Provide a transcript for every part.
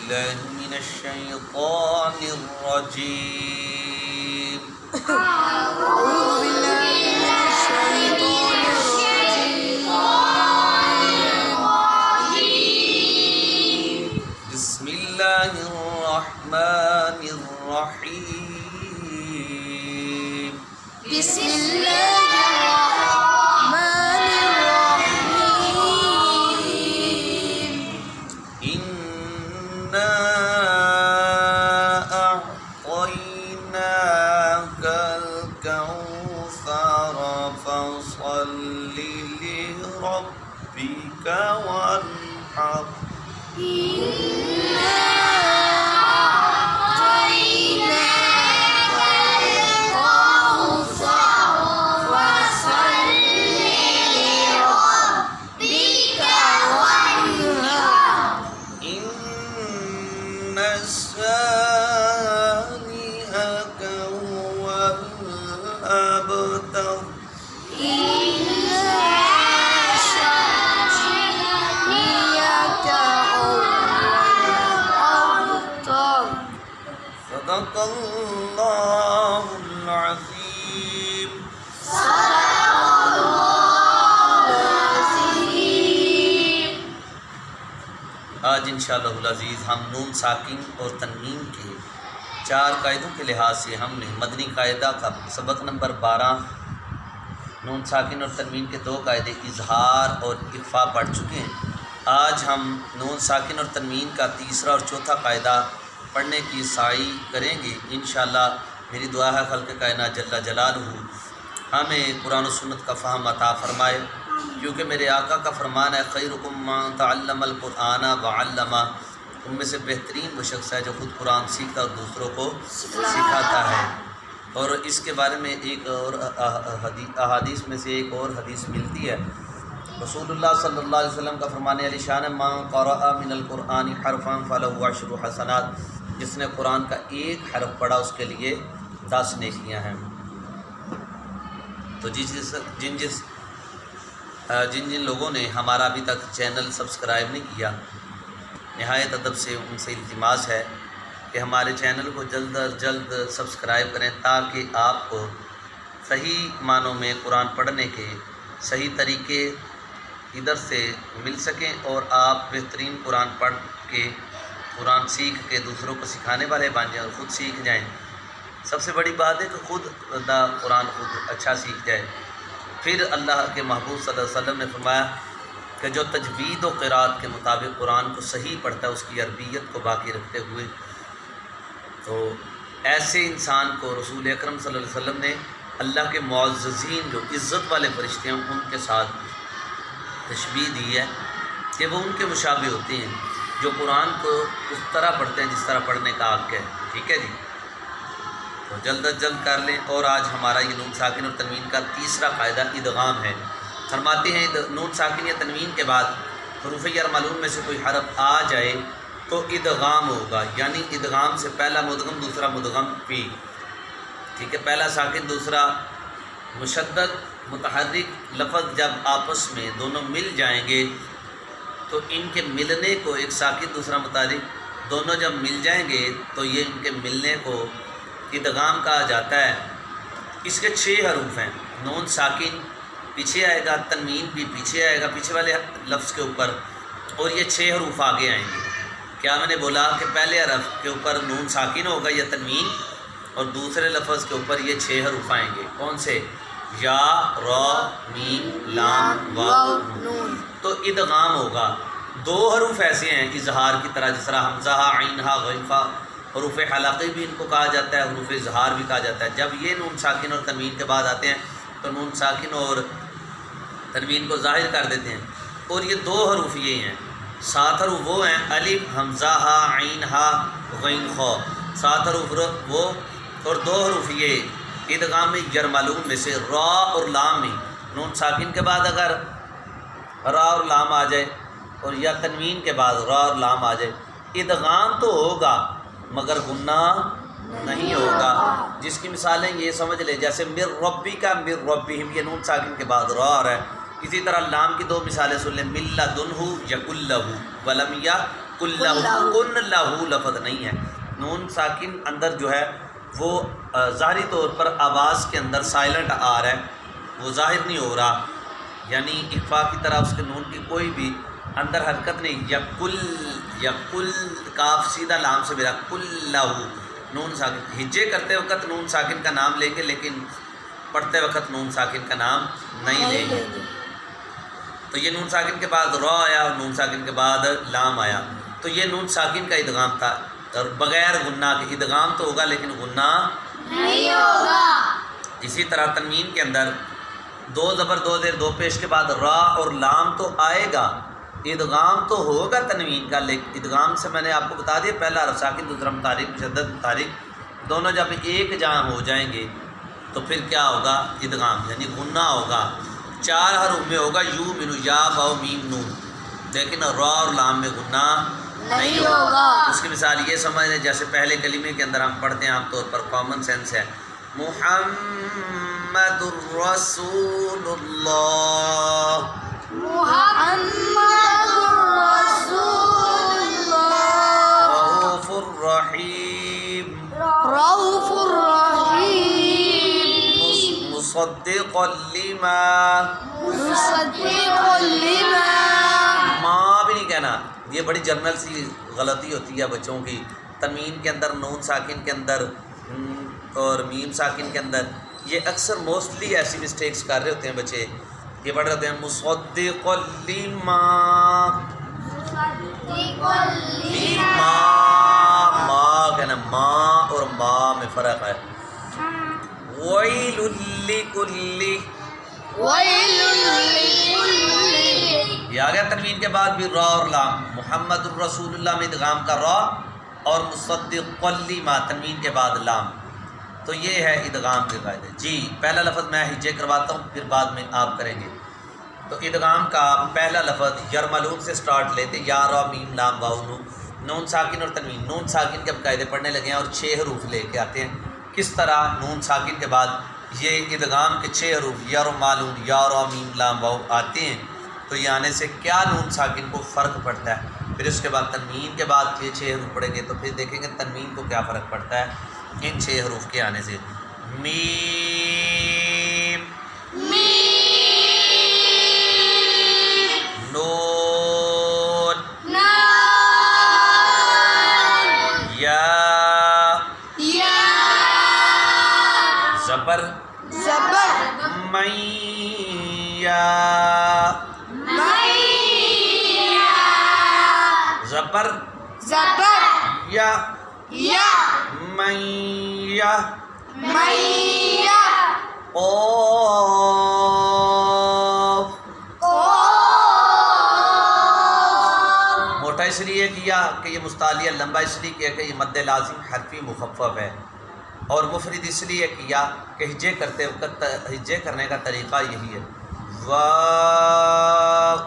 बिल्लाहि मिनश्शैतानिर्रजीम। बिस्मिल्लाहिर्रहमानिर्रहीम। इन्ना अअतैनाकल कौसर फसल्लि लिरब्बिका वन्हर। शानिअक हुवल अबतर। सदक़ल्लाहुल अज़ीम। आज इंशाअल्लाहुल अज़ीज़ हम नून साकिन और तनवीन के 4 कायदों के लिहाज से हमने मदनी कायदा का सबक नंबर 12 नून साकिन और तनवीन के 2 कायदे इजहार और इख्फा पढ़ चुके हैं। आज हम नून साकिन और तनवीन का तीसरा और चौथा कायदा पढ़ने की साई करेंगे इंशाअल्लाह। मेरी दुआ है खल्क़ कायनात जल्ला जलालहू हमें कुरान और सुन्नत का फ़हम अता फ़रमाए, क्योंकि मेरे आका का फरमान है खैरुकुम मन तअल्लमल कुरान व अल्लमा। उनमें से बेहतरीन वो शख्स है जो खुद कुरान सीखता और दूसरों को सिखाता है। और इसके बारे में एक और अहादीस में से एक और हदीस मिलती है। रसूलुल्लाह सल्लल्लाहु अलैहि वसल्लम का फरमान अलिशान मन क़रअ मिनल कुरान हरफन फलहु अशरु हसनात। जिसने कुरान का एक हरफ पढ़ा उसके लिए 10 नेकियां हैं। तो जिन जिन लोगों ने हमारा अभी तक चैनल सब्सक्राइब नहीं किया, नहायत अदब से उनसे इल्तिमास है कि हमारे चैनल को जल्द अज जल्द सब्सक्राइब करें, ताकि आपको सही मानों में कुरान पढ़ने के सही तरीके इधर से मिल सकें और आप बेहतरीन कुरान पढ़ के कुरान सीख के दूसरों को सिखाने वाले बन जाएं और ख़ुद सीख जाएं। सबसे बड़ी बात है कि खुद कुरान खुद अच्छा सीख जाए। फिर अल्लाह के महबूब सल्लल्लाहु अलैहि वसल्लम ने फरमाया कि जो तजवीद व क़िराअत के मुताबिक कुरान को सही पढ़ता है उसकी अरबियत को बाकी रखते हुए, तो ऐसे इंसान को रसूल अकरम सल्लल्लाहु अलैहि वसल्लम ने अल्लाह के मुअज़्ज़ज़ीन जो इज़्ज़त वाले फरिश्ते हैं उनके साथ तशबीह दी है कि वो उनके मुशाबे होते हैं जो कुरान को उस तरह पढ़ते हैं जिस तरह पढ़ने का हक़ है। ठीक है जी, तो जल्द अज जल्द कर लें। और आज हमारा ये नून साकिन और तनवीन का तीसरा कायदा इदगाम है। फरमाते हैं नून साकिन या तनवीन के बाद हरूफ यरमलून में से कोई हरफ आ जाए तो इदगाम होगा, यानी इदगाम से पहला मुदगम दूसरा मुदगम भी। ठीक है, पहला साकिन दूसरा मुशद्दद मुतहर्रिक लफ्ज़ जब आपस में दोनों मिल जाएंगे तो इनके मिलने को, एक साकिन दूसरा मुतहर्रिक दोनों जब मिल जाएंगे तो ये इनके मिलने को इदगाम कहा जाता है। इसके 6 हरूफ हैं। नून साकिन पीछे आएगा, तनवीन भी पीछे आएगा पीछे वाले लफ्ज़ के ऊपर, और ये 6 हरूफ आगे आएंगे। क्या मैंने बोला कि पहले हरफ के ऊपर नून साकिन होगा या तनवीन, और दूसरे लफ्ज़ के ऊपर ये 6 हरूफ आएंगे। कौन से? या, रा, मीम, लाम, वाव, नून। तो इदगाम होगा। 2 हरूफ ऐसे हैं इजहार की तरह, जिस तरह हमज़ा, आइन, हा, गैफ़ा। हरूफ हलक़ी भी इनको कहा जाता है, हरूफ इजहार भी कहा जाता है। जब ये नून साकिन और तनवीन के बाद आते हैं तो नून साकिन और तनवीन को ज़ाहिर कर देते हैं। और ये 2 हरूफ ये हैं। 7 हरूफ वो हैं अलिफ, हमज़ा, हा, आइन, हा, गैन, खा। 7 हरूफ वो, और 2 हरूफ ये। इदगाम में यरमलून में से रा और लाम में नून साकिन के बाद अगर रा और लाम आ जाए, और या तनवीन के बाद रा और लाम आ जाए, इदगाम तो होगा मगर गुन्ना नहीं होगा। जिसकी मिसालें ये समझ ले, जैसे मिर रब्बी का मिर रब्बिहिम, ये नून साकिन के बाद रा आ रहा है। इसी तरह लाम की 2 मिसालें सुन लें, मिल्लदुनहु यकुल्लहु वलम कुल्लहू, कुल्लहू लफ्ज़ नहीं है। नून साकिन अंदर जो है वो ज़ाहिरी तौर पर आवाज़ के अंदर साइलेंट आ रहा है, वो ज़ाहिर नहीं हो रहा, यानी इक़फ़ा की तरह उसके नून की कोई भी अंदर हरकत नहीं। या कुल काफ सीधा लाम से मेरा कुल्लहू नून साकिन, हिज्जे करते वक्त नून साकिन का नाम लेंगे लेकिन पढ़ते वक्त नून साकिन का नाम नहीं लेंगे। तो ये नून साकिन के बाद रॉ आया और नून साकिन के बाद लाम आया, तो ये नून साकिन का इदगाम था और बग़ैर गुन्ना के। इदगाम तो होगा लेकिन गुन्ना नहीं होगा। इसी तरह तनवीन के अंदर दो ज़बर दो ज़ेर दो पेश के बाद रा और लाम तो आएगा, इदगाम तो होगा तनवीन का। लेकिन इदगाम से मैंने आपको बता दिया, पहला हरफ साकिन दूसरा मुतारिक मुशद्दद मुतारिक, दोनों जब एक जहाँ हो जाएंगे तो फिर क्या होगा, इदगाम यानी गुन्ना होगा। 4 हरूफ में होगा यू मिनू या बाओ मीम नून, लेकिन रा और लाम में गुन्ना नहीं होगा। उसकी मिसाल ये समझ लें, जैसे पहले कलीमे के अंदर हम पढ़ते हैं आमतौर पर, कॉमन सेंस है, मुहम्मदुर रसूलुल्लाह, मुहम्मदुर रसूलुल्लाह, रऊफुर रहीम, रऊफुर रहीम, मुसद्दिक़ल लिमा, मुसद्दिक़ल लिमा। माँ भी नहीं कहना, ये बड़ी जर्नल सी गलती होती है बच्चों की। तनवीन के अंदर नून साकिन के अंदर और मीम साकिन के अंदर ये अक्सर मोस्टली ऐसी मिस्टेक्स कर रहे होते हैं बच्चे। ये पढ़ रहे होते हैं मुसद्दिक़ल लिमा, लिमा, माँ कहना, माँ और माँ में फ़र्क है। वैलुल लिकुल्ली, ये आ गया तनवीन के बाद भी रा और लाम। मुहम्मदुर रसूलुल्लाह में इदगाम का रा और मुसद्दिक़ल लिमा तनवीन के बाद लाम। तो ये है इदगाम के कायदे। जी पहला लफ्ज़ मैं हिज्जे करवाता हूँ, फिर बाद में आप करेंगे। तो इदगाम का पहला लफ्ज़ यरमलून से स्टार्ट लेते, या रा मीम लाम वाव नून, नून साकिन और तनवीन। नून साकिन के अब कायदे पढ़ने लगे हैं और 6 हरूफ लेके आते हैं। किस तरह नून साकिन के बाद ये इदगाम के 6 हरूफ या मालून, या रा मीम लाम वाव आते हैं, तो ये आने से क्या नून साकिन को फ़र्क पड़ता है। फिर उसके बाद तनवीन के बाद ये 6 हरूफ पढ़ेंगे तो फिर देखेंगे तनवीन को क्या फ़र्क पड़ता है इन 6 हरूफ के आने से। मीम, नून, या, ज़बर, मैया, ज़बर, या, मैया, क़ाफ़। मोटा इसलिए किया कि ये मुस्तालिया, लंबा इसलिए किया कि ये मद्दे लाज़िम हरफी मुखफ़्फ़फ़ है, और मुफरिद इसलिए किया कि हिज्जे करते वक्त हिज्जे करने का तरीक़ा यही है। वाव,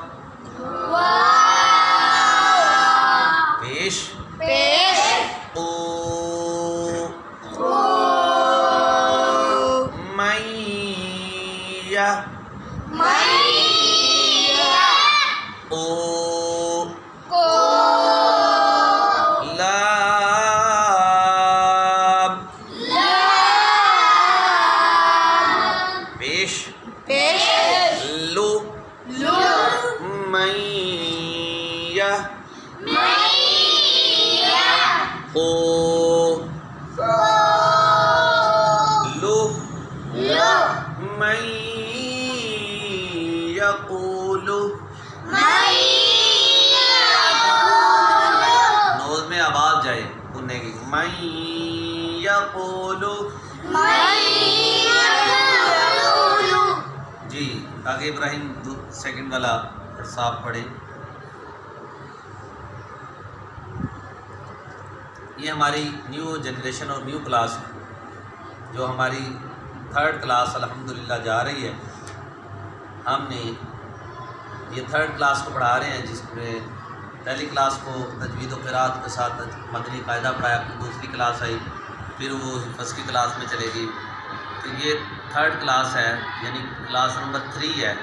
पेश, ओ, मैया, ओ, लाम, पेश, लो, मैया, ओ, लो, मैया, क़ूलु। नोज़ में आवाज़ जाए सुनने की, मैया क़ूलु। जी आगे इब्राहिम सेकंड वाला साफ पढ़े। ये हमारी न्यू जनरेशन और न्यू क्लास, जो हमारी 3rd क्लास अल्हम्दुलिल्लाह जा रही है। हमने ये 3rd क्लास को पढ़ा रहे हैं, जिसमें पहली क्लास को तजवीद और क़िराअत के साथ मदनी कायदा पढ़ाया, फिर दूसरी क्लास आई, फिर वो हिफ़्ज़ की क्लास में चलेगी। तो ये 3rd क्लास है, यानी क्लास नंबर 3 है,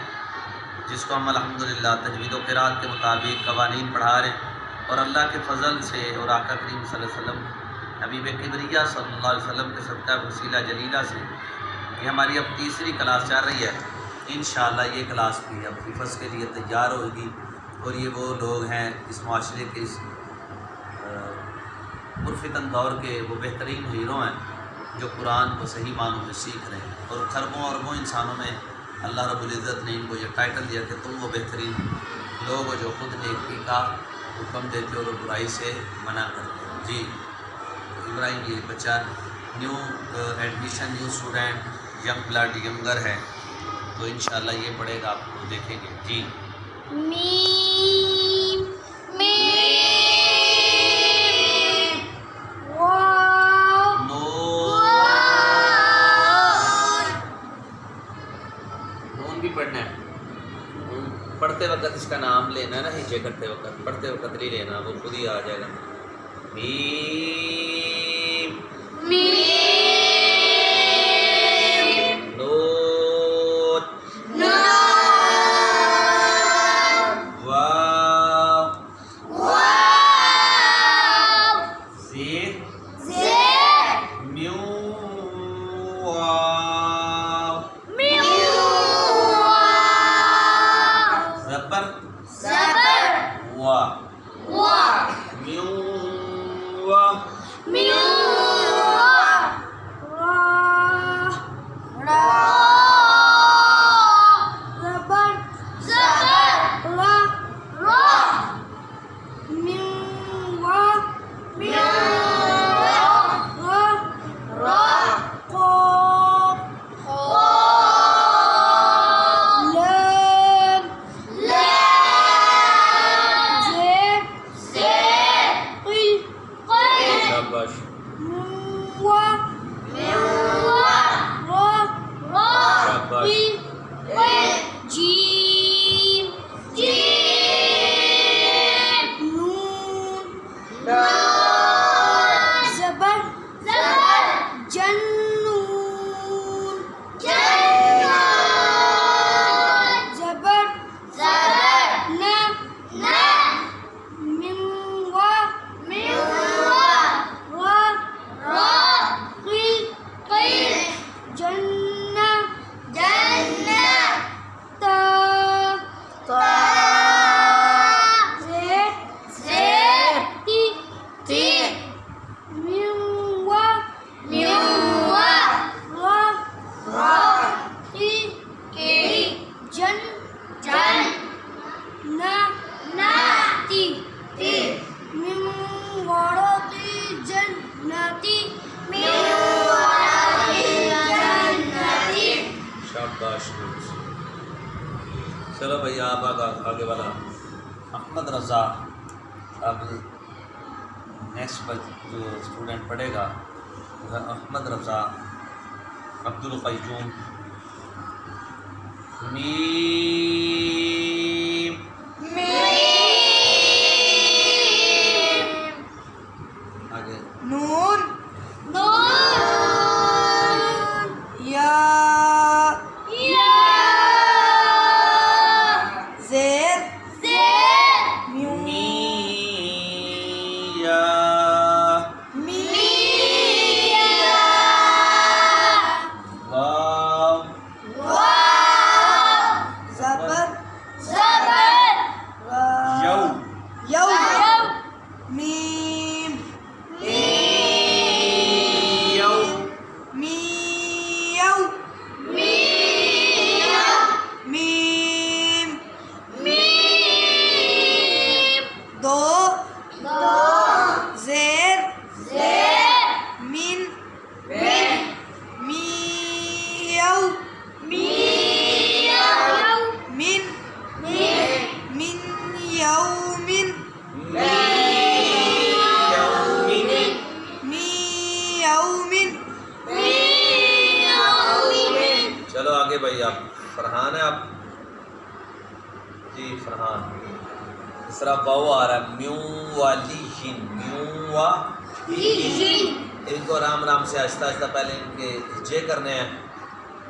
जिसको हम अल्हम्दुलिल्लाह तजवीद और क़िराअत के मुताबिक क़वानीन पढ़ा रहे हैं। और अल्लाह के फजल से और आका करीम सल्लल्लाहु अलैहि वसल्लम हबीब किबरिया सल्लल्लाहु अलैहि वसल्लम के सदका वसीला जलीला से ये हमारी अब तीसरी क्लास चल रही है। इंशाअल्लाह ये क्लास भी अब हिफ्ज़ के लिए तैयार होगी और ये वो लोग हैं इस माशरे के इस पुरफितन दौर के वो बेहतरीन हीरो हैं जो कुरान को सही मानों में सीख रहे हैं और खरबों अरबों इंसानों में अल्लाह रब्बुल इज़्ज़त ने इनको ये टाइटल दिया कि तुम वो बेहतरीन लोग हो जो खुद नेकी का हुक्म देते हो और बुराई से मना करते हो। जी इब्राहिम ये बच्चा new admission new student young blood younger है तो इंशाल्लाह ये पढ़ेगा, आपको देखेंगे। जी मीम मीम नून भी पढ़ना है। पढ़ते वक्त इसका नाम लेना है ना, हिज्जे करते वक्त, पढ़ते वक्त नहीं लेना, वो खुद ही आ जाएगा। मीम मीम नून नून वाव वाव ज़ीर ज़ेर म्यू वाव म्यू ज़बर ज़बर वा वा म्यू वा म्यू रा ज़बर ज़बर रा रा म्यू वा म्यू रा रा क़ाफ़ क़ाफ़ लाम लाम ज़ेर ज़ेर क़ी क़ी शाबाश वा वा रा रा शाबाश क़ी क़ी जीम जीम नून नून ज़बर ज़बर जन्नून जन्नून ज़बर ज़बर ना ना मिम वा रा रा क़ी क़ी जन्ना जन्ना ता ता ज़ेर ज़ेर ती ती मिम वा रा रा क़ी क़ी जन जन ना ना ती ती मिम वराक़ि जन्नति मिम वराक़ि जन्नति शाबाश। चलो भैया आप आगे वाला अहमद रज़ा अब नेक्स्ट जो स्टूडेंट पढ़ेगा वो है अहमद रज़ा अब्दुल क़य्यूम। मीम मीम आगे नून नून या या ज़ेर ज़ेर म्यू मिया मिया वाव वाव ज़बर ज़बर यौ यौ मीम यौ मियौ मियौ मीम मीम दो दो ज़ेर ज़ेर मिन मिन मियौ मियौ मिन मिन मिन यौमिन यौमिन मियौमिन मियौमिन चलो आगे भाई आप फरहान है आप जी फरहान। इस तरह वाव आ रहा है म्यू वाली जिन म्यू वा इनको आराम आराम से आहिस्ता आहिस्ता पहले इनके हिज्जे करने हैं,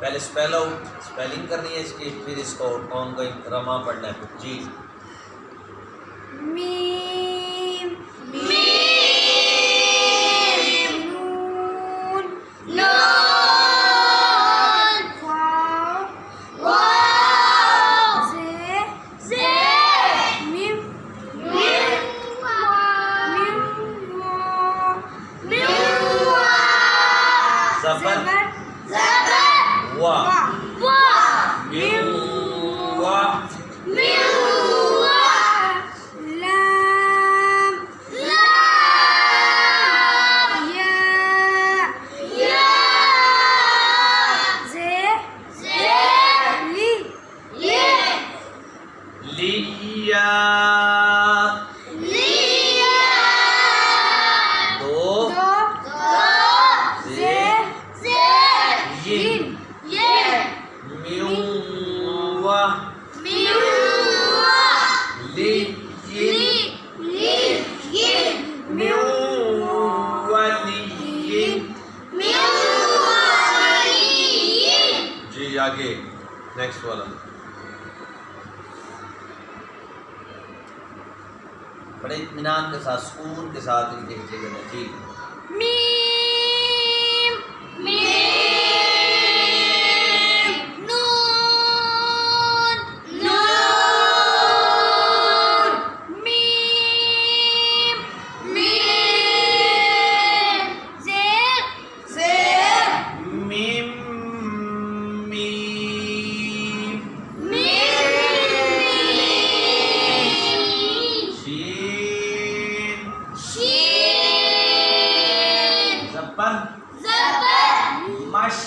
पहले स्पेल आउट स्पेलिंग करनी है इसकी, फिर इसको ऑन गोइंग रमा पढ़ना है। जी मीम ज़बर वा मिन वा लाम या ली लिया दो जिन म्यू वा ली म्यू वाली जी आगे नेक्स्ट वाला बड़े इत्मीनान के साथ सुकून के साथ इनके लिखिएगा जी मीम नून मीम ज़ेर मीम मीम शीन ज़बर मश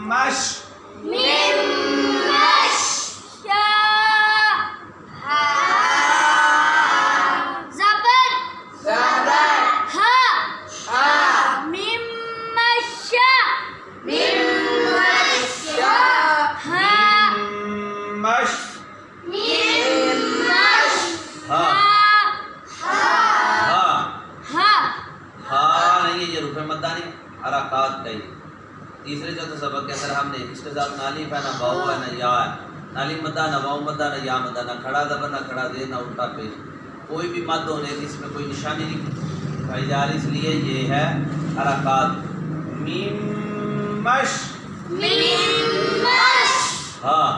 मश मश हाँ नहीं है ये रुफ़े मद्दानी हरकत का ही तीसरे चौथे सबक के अंदर हमने इसके साथ नालिफ है ना वाऊ है ना या है नालिफ मद्दा ना वाऊ मद्दा ना या मद्दा ना खड़ा दबर ना खड़ा दे ना उल्टा पेश कोई भी मद होने की इसमें कोई निशानी नहीं दिखाई जा रही इसलिए ये है हरकत मीम मश हाँ